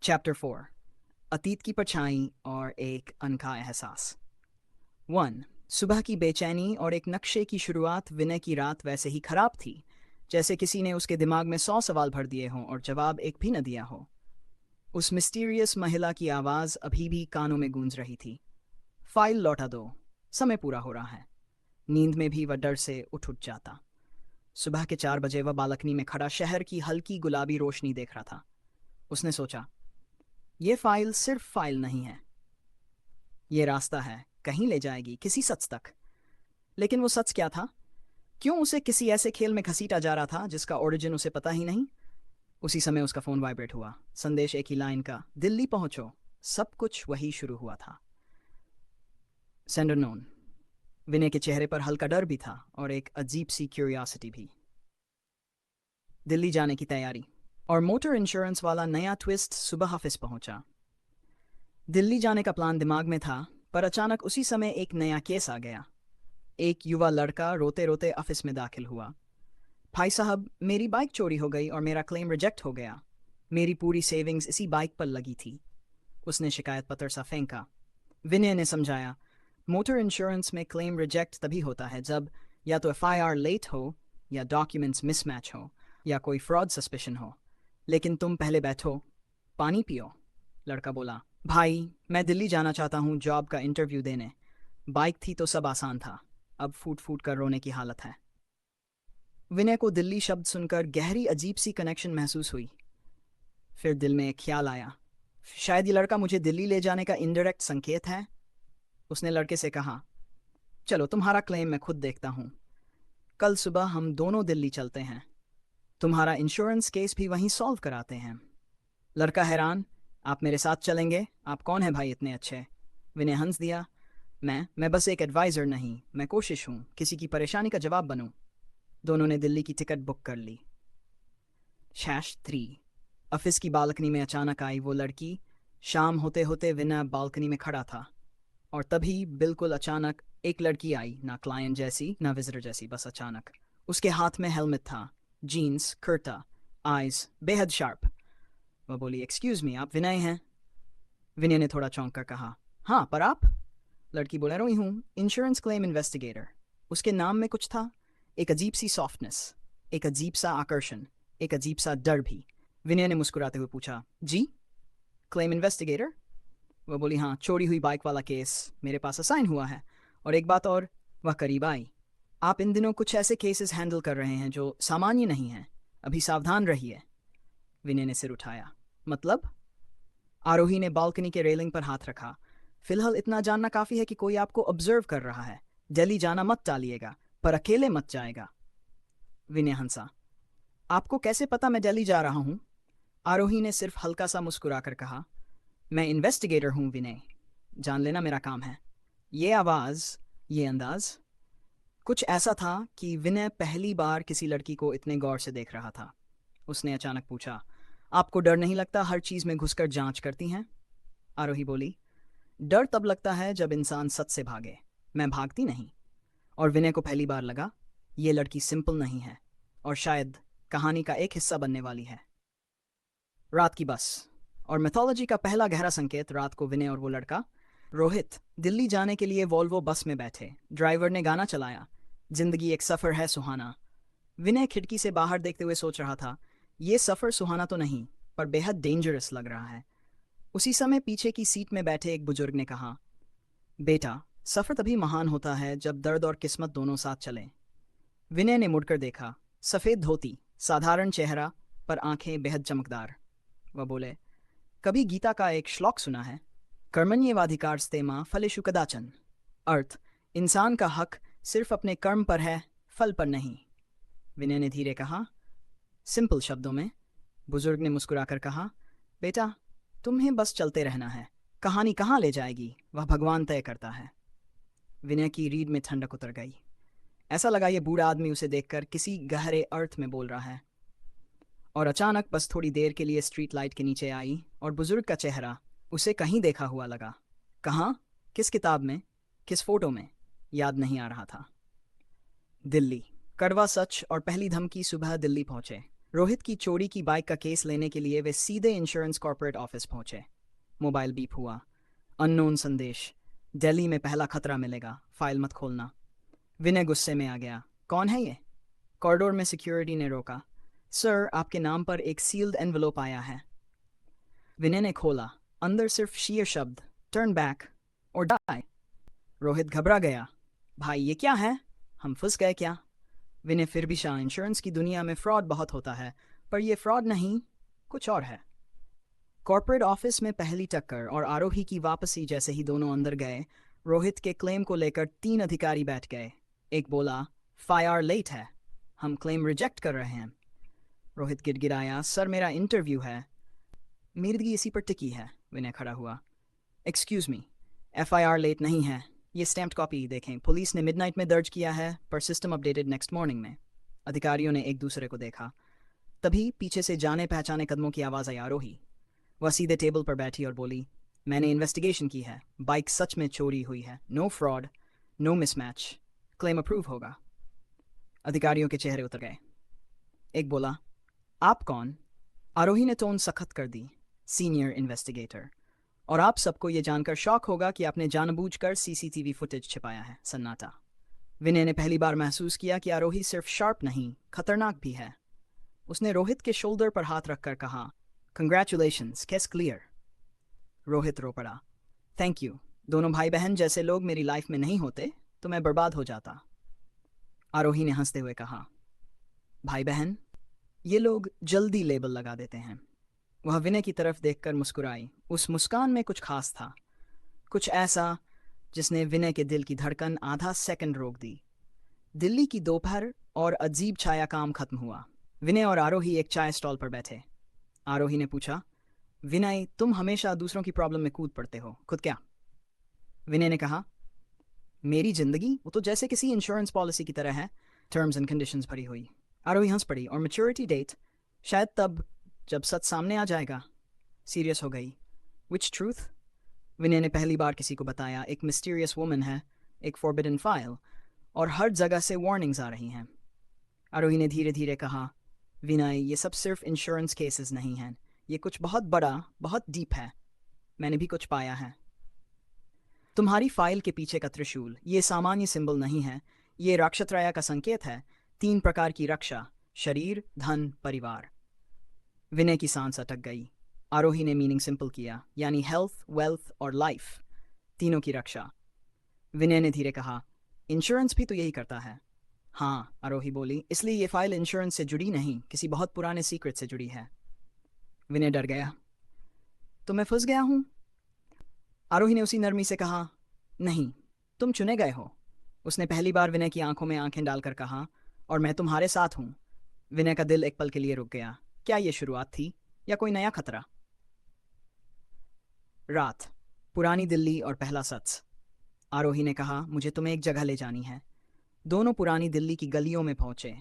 Chapter 4। अतीत की परछाई और एक अनका एहसास। 1। सुबह की बेचैनी और एक नक्शे की शुरुआत। विनय की रात वैसे ही खराब थी जैसे किसी ने उसके दिमाग में 100 सवाल भर दिए हों और जवाब एक भी न दिया हो। उस मिस्टीरियस महिला की आवाज़ अभी भी कानों में गूंज रही थी। फाइल लौटा दो, समय पूरा हो रहा है। नींद में भी वह डर से उठ जाता। सुबह के 4 बजे वह बालकनी में खड़ा शहर की हल्की गुलाबी रोशनी देख रहा था। उसने सोचा, यह फाइल सिर्फ फाइल नहीं है, ये रास्ता है, कहीं ले जाएगी, किसी सच तक। लेकिन वो सच क्या था? क्यों उसे किसी ऐसे खेल में घसीटा जा रहा था जिसका ओरिजिन उसे पता ही नहीं? उसी समय उसका फोन वाइब्रेट हुआ। संदेश एक ही लाइन का, दिल्ली पहुंचो। सब कुछ वही शुरू हुआ था। Sender known. विनय के चेहरे पर हल्का डर भी था और एक अजीब सी क्यूरियोसिटी भी। दिल्ली जाने की तैयारी और मोटर इंश्योरेंस वाला नया ट्विस्ट। सुबह ऑफिस पहुंचा। दिल्ली जाने का प्लान दिमाग में था, पर अचानक उसी समय एक नया केस आ गया। एक युवा लड़का रोते रोते ऑफिस में दाखिल हुआ। भाई साहब, मेरी बाइक चोरी हो गई और मेरा क्लेम रिजेक्ट हो गया। मेरी पूरी सेविंग्स इसी बाइक पर लगी थी। उसने शिकायत पत्र सा फेंका। विनय ने समझाया, मोटर इंश्योरेंस में क्लेम रिजेक्ट तभी होता है जब या तो एफआईआर लेट हो, या डॉक्यूमेंट्स मिसमैच हो, या कोई फ्रॉड सस्पेशन हो। लेकिन तुम पहले बैठो, पानी पियो। लड़का बोला, भाई मैं दिल्ली जाना चाहता हूँ जॉब का इंटरव्यू देने। बाइक थी तो सब आसान था, अब फूट फूट कर रोने की हालत है। विनय को दिल्ली शब्द सुनकर गहरी अजीब सी कनेक्शन महसूस हुई। फिर दिल में एक ख्याल आया, शायद ये लड़का मुझे दिल्ली ले जाने का इनडायरेक्ट संकेत है। उसने लड़के से कहा, चलो तुम्हारा क्लेम मैं खुद देखता हूँ। कल सुबह हम दोनों दिल्ली चलते हैं। तुम्हारा इंश्योरेंस केस भी वहीं सॉल्व कराते हैं। लड़का हैरान, आप मेरे साथ चलेंगे? आप कौन है भाई इतने अच्छे? विनय हंस दिया, मैं बस एक एडवाइज़र नहीं, मैं कोशिश हूँ किसी की परेशानी का जवाब बनूँ। दोनों ने दिल्ली की टिकट बुक कर ली। शैश 3। ऑफिस की बालकनी में अचानक आई वो लड़की। शाम होते होते विनय बालकनी में खड़ा था, और तभी बिल्कुल अचानक एक लड़की आई, ना क्लाइंट जैसी ना विजिटर जैसी, बस अचानक। उसके हाथ में हेलमेट था, जीन्स, कुर्ता, आइज बेहद शार्प। वह बोली, एक्सक्यूज मी, आप विनय हैं? विनय ने थोड़ा चौंक कर कहा, हाँ, पर आप? लड़की बोले, रोई हूँ, इंश्योरेंस क्लेम इन्वेस्टिगेटर। उसके नाम में कुछ था, एक अजीब सी सॉफ्टनेस, एक अजीब सा आकर्षण, एक अजीब सा डर भी। विनय ने मुस्कुराते हुए पूछा, जी, क्लेम इन्वेस्टिगेटर? वह बोली, हाँ, चोरी हुई बाइक वाला केस मेरे पास असाइन हुआ है। और एक बात और। वह करीब आई, आप इन दिनों कुछ ऐसे केसेस हैंडल कर रहे हैं जो सामान्य नहीं हैं, अभी सावधान रहिए। विनय ने सिर उठाया, मतलब? आरोही ने बालकनी के रेलिंग पर हाथ रखा। फिलहाल इतना जानना काफी है कि कोई आपको ऑब्जर्व कर रहा है। दिल्ली जाना मत टालिएगा, पर अकेले मत जाएगा। विनय हंसा, आपको कैसे पता मैं दिल्ली जा रहा हूँ? आरोही ने सिर्फ हल्का सा मुस्कुराकर कहा, मैं इन्वेस्टिगेटर हूँ विनय, जान लेना मेरा काम है। ये आवाज़, ये अंदाज, कुछ ऐसा था कि विनय पहली बार किसी लड़की को इतने गौर से देख रहा था। उसने अचानक पूछा, आपको डर नहीं लगता हर चीज़ में घुसकर जांच करती हैं? आरोही बोली, डर तब लगता है जब इंसान सच से भागे। मैं भागती नहीं। और विनय को पहली बार लगा, ये लड़की सिंपल नहीं है, और शायद कहानी का एक हिस्सा बनने वाली है। रात की बस और मैथोलॉजी का पहला गहरा संकेत। रात को विनय और वो लड़का रोहित दिल्ली जाने के लिए वॉल्वो बस में बैठे। ड्राइवर ने गाना चलाया, जिंदगी एक सफ़र है सुहाना। विनय खिड़की से बाहर देखते हुए सोच रहा था, ये सफ़र सुहाना तो नहीं, पर बेहद डेंजरस लग रहा है। उसी समय पीछे की सीट में बैठे एक बुजुर्ग ने कहा, बेटा, सफ़र तभी महान होता है जब दर्द और किस्मत दोनों साथ चलें। विनय ने मुड़कर देखा, सफ़ेद धोती, साधारण चेहरा, पर आंखें बेहद चमकदार। वह बोले, कभी गीता का एक श्लोक सुना है? कर्मण्येवाधिकारस्ते मां फलेषु कदाचन। अर्थ, इंसान का हक सिर्फ अपने कर्म पर है, फल पर नहीं। विनय ने धीरे कहा, सिंपल शब्दों में। बुजुर्ग ने मुस्कुराकर कहा, बेटा, तुम्हें बस चलते रहना है, कहानी कहाँ ले जाएगी वह भगवान तय करता है। विनय की रीढ़ में ठंडक उतर गई। ऐसा लगा ये बूढ़ा आदमी उसे देखकर किसी गहरे अर्थ में बोल रहा है। और अचानक बस थोड़ी देर के लिए स्ट्रीट लाइट के नीचे आई, और बुजुर्ग का चेहरा उसे कहीं देखा हुआ लगा। कहाँ? किस किताब में? किस फोटो में? याद नहीं आ रहा था। दिल्ली। कड़वा सच और पहली धमकी। सुबह दिल्ली पहुंचे। रोहित की चोरी की बाइक का केस लेने के लिए वे सीधे इंश्योरेंस कॉर्पोरेट ऑफिस पहुंचे। मोबाइल बीप हुआ। अननोन संदेश। दिल्ली में पहला खतरा मिलेगा, फाइल मत खोलना। विनय गुस्से में आ गया। कौन है ये? कॉरिडोर में सिक्योरिटी ने रोका। सर, आपके नाम पर एक सील्ड एनवेलोप आया है। विनय ने खोला। अंदर सिर्फ शीर शब्द, टर्न बैक और डाई। रोहित घबरा गया। भाई ये क्या है? हम फंस गए क्या? विनय फिर भी शाह, इंश्योरेंस की दुनिया में फ्रॉड बहुत होता है, पर यह फ्रॉड नहीं, कुछ और है। कॉर्पोरेट ऑफिस में पहली टक्कर और आरोही की वापसी जैसे ही दोनों अंदर गए, रोहित के क्लेम को लेकर 3 अधिकारी बैठ गए। एक बोला, फायर लेट है, हम क्लेम रिजेक्ट कर रहे हैं। रोहित गिड़गिड़ाया, सर मेरा इंटरव्यू है। मेरी इसी पर टिकी है। विनय खड़ा हुआ। एक्सक्यूज मी, एफआईआर लेट नहीं है, ये स्टैम्प्ड कॉपी देखें, पुलिस ने मिडनाइट में दर्ज किया है, पर सिस्टम अपडेटेड नेक्स्ट मॉर्निंग में। अधिकारियों ने एक दूसरे को देखा। तभी पीछे से जाने पहचाने कदमों की आवाज़ आई। आरोही। वह सीधे टेबल पर बैठी और बोली, मैंने इन्वेस्टिगेशन की है, बाइक सच में चोरी हुई है, no fraud, no mismatch, claim approve होगा। अधिकारियों के चेहरे उतर गए। एक बोला, आप कौन? आरोही ने टोन सख्त कर दी, सीनियर इन्वेस्टिगेटर। और आप सबको ये जानकर शॉक होगा कि आपने जानबूझकर सीसीटीवी फुटेज छिपाया है। सन्नाटा। विनय ने पहली बार महसूस किया कि आरोही सिर्फ शार्प नहीं, खतरनाक भी है। उसने रोहित के शोल्डर पर हाथ रखकर कहा, कंग्रेचुलेशंस, केस क्लियर। रोहित रो पड़ा। थैंक यू, दोनों भाई बहन जैसे लोग मेरी लाइफ में नहीं होते तो मैं बर्बाद हो जाता। आरोही ने हंसते हुए कहा, भाई बहन, ये लोग जल्दी लेबल लगा देते हैं। वह विनय की तरफ देखकर मुस्कुराई। उस मुस्कान में कुछ खास था, कुछ ऐसा जिसने विनय के दिल की धड़कन आधा सेकंड रोक दी। दिल्ली की दोपहर और अजीब छाया काम खत्म हुआ। विनय और आरोही एक चाय स्टॉल पर बैठे। आरोही ने पूछा, विनय, तुम हमेशा दूसरों की प्रॉब्लम में कूद पड़ते हो, खुद क्या? विनय ने कहा, मेरी जिंदगी वो तो जैसे किसी इंश्योरेंस पॉलिसी की तरह है, टर्म्स एंड कंडीशंस भरी हुई। आरोही हंस पड़ी। और मैच्योरिटी डेट? शायद तब जब सच सामने आ जाएगा। सीरियस हो गई। विच ट्रूथ? विनय ने पहली बार किसी को बताया, एक मिस्टीरियस वुमन है, एक फॉरबिडन फाइल, और हर जगह से वार्निंग्स आ रही हैं। आरोही ने धीरे धीरे कहा, विनय, ये सब सिर्फ इंश्योरेंस केसेस नहीं हैं, ये कुछ बहुत बड़ा, बहुत डीप है। मैंने भी कुछ पाया है। तुम्हारी फाइल के पीछे का त्रिशूल ये सामान्य सिंबल नहीं है, ये राक्षत्रय का संकेत है। 3 प्रकार की रक्षा, शरीर, धन, परिवार। विनय की सांस अटक गई। आरोही ने मीनिंग सिंपल किया, यानी हेल्थ, वेल्थ और लाइफ, तीनों की रक्षा। विनय ने धीरे कहा, इंश्योरेंस भी तो यही करता है। हाँ, आरोही बोली, इसलिए ये फाइल इंश्योरेंस से जुड़ी नहीं, किसी बहुत पुराने सीक्रेट से जुड़ी है। विनय डर गया। तो मैं फंस गया हूं? आरोही ने उसी नरमी से कहा, नहीं, तुम चुने गए हो। उसने पहली बार विनय की आंखों में आंखें डालकर कहा, और मैं तुम्हारे साथ हूं। विनय का दिल एक पल के लिए रुक गया। क्या यह शुरुआत थी या कोई नया खतरा? रात, पुरानी दिल्ली और पहला सच। आरोही ने कहा, मुझे तुम्हें एक जगह ले जानी है। दोनों पुरानी दिल्ली की गलियों में पहुंचे।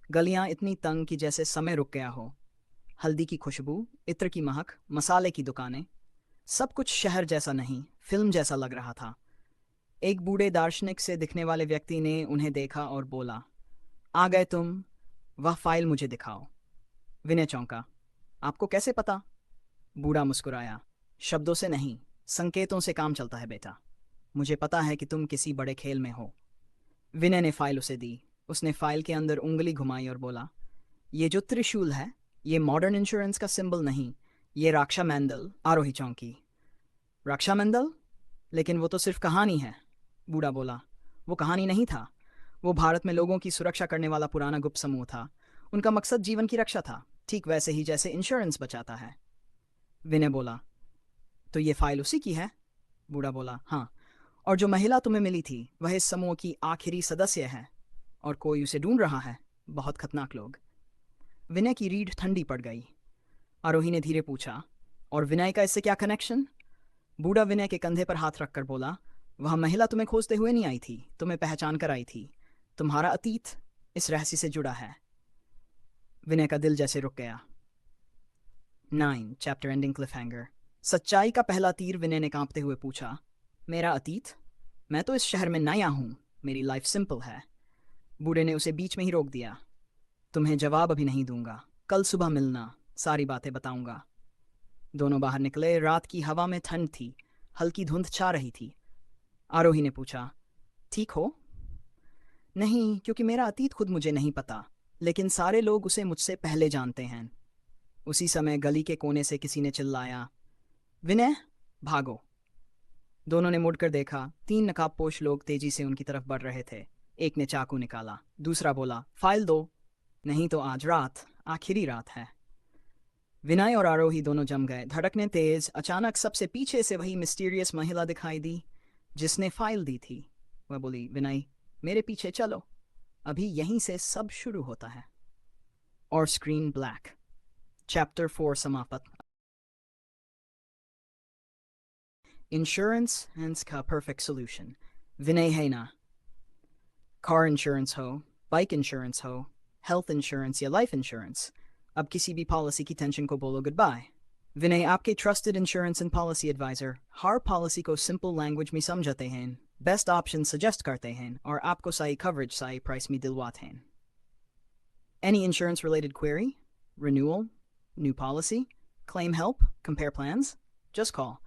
गलियां इतनी तंग कि जैसे समय रुक गया हो। हल्दी की खुशबू, इत्र की महक, मसाले की दुकानें, सब कुछ शहर जैसा नहीं, फिल्म जैसा लग रहा था। एक बूढ़े दार्शनिक से दिखने वाले व्यक्ति ने उन्हें देखा और बोला, आ गए तुम, वह फाइल मुझे दिखाओ। विनय चौंका। आपको कैसे पता? बूढ़ा मुस्कुराया। शब्दों से नहीं, संकेतों से काम चलता है बेटा। मुझे पता है कि तुम किसी बड़े खेल में हो। विनय ने फाइल उसे दी। उसने फाइल के अंदर उंगली घुमाई और बोला, ये जो त्रिशूल है, ये मॉडर्न इंश्योरेंस का सिंबल नहीं, ये रक्षा मंडल। आरोही चौंकी। रक्षा मंडल? लेकिन वो तो सिर्फ कहानी है। बूढ़ा बोला, वो कहानी नहीं था, वो भारत में लोगों की सुरक्षा करने वाला पुराना गुप्त समूह था। उनका मकसद जीवन की रक्षा था, ठीक वैसे ही जैसे इंश्योरेंस बचाता है। विनय बोला, तो ये फाइल उसी की है? बूढ़ा बोला, हाँ, और जो महिला तुम्हें मिली थी वह इस समूह की आखिरी सदस्य है, और कोई उसे ढूंढ रहा है, बहुत खतरनाक लोग। विनय की रीढ़ ठंडी पड़ गई। आरोही ने धीरे पूछा, और विनय का इससे क्या कनेक्शन? बूढ़ा विनय के कंधे पर हाथ रखकर बोला, वह महिला तुम्हें खोजते हुए नहीं आई थी, तुम्हें पहचान कर आई थी। तुम्हारा अतीत इस रहस्य से जुड़ा है। विनय का दिल जैसे रुक गया। 9 चैप्टर एंडिंग क्लिफहैंगर। सच्चाई का पहला तीर। विनय ने कांपते हुए पूछा, मेरा अतीत? मैं तो इस शहर में नया हूं, मेरी लाइफ सिंपल है। बूढ़े ने उसे बीच में ही रोक दिया। तुम्हें जवाब अभी नहीं दूंगा, कल सुबह मिलना, सारी बातें बताऊंगा। दोनों बाहर निकले। रात की हवा में ठंड थी, हल्की धुंध छा रही थी। आरोही ने पूछा, ठीक हो? नहीं, क्योंकि मेरा अतीत खुद मुझे नहीं पता, लेकिन सारे लोग उसे मुझसे पहले जानते हैं। उसी समय गली के कोने से किसी ने चिल्लाया, विनय, भागो। दोनों ने मुड़कर देखा। 3 नकाबपोश लोग तेजी से उनकी तरफ बढ़ रहे थे। एक ने चाकू निकाला, दूसरा बोला, फाइल दो, नहीं तो आज रात आखिरी रात है। विनय और आरोही दोनों जम गए। धड़कने तेज। अचानक सबसे पीछे से वही मिस्टीरियस महिला दिखाई दी जिसने फाइल दी थी। वह बोली, विनय, मेरे पीछे चलो, अभी यहीं से सब शुरू होता है। और स्क्रीन ब्लैक। चैप्टर 4 समाप्त। इंश्योरेंस हैंस का परफेक्ट सोल्यूशन। विनय है ना। कार इंश्योरेंस हो, बाइक इंश्योरेंस हो, हेल्थ इंश्योरेंस या लाइफ इंश्योरेंस, अब किसी भी पॉलिसी की टेंशन को बोलो गुड बाय। विनय आपके trusted insurance and policy adviser हर पॉलिसी को सिंपल लैंग्वेज में समझाते हैं, बेस्ट ऑप्शन सजेस्ट करते हैं और आपको सही कवरेज सही प्राइस में दिलवाते हैं। Any insurance related query? Renewal? New policy? Claim help? Compare plans? Just call.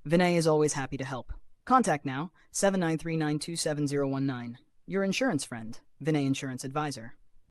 Vinay is always happy to help. Contact now 793-927-019. Your insurance friend, Vinay Insurance Advisor.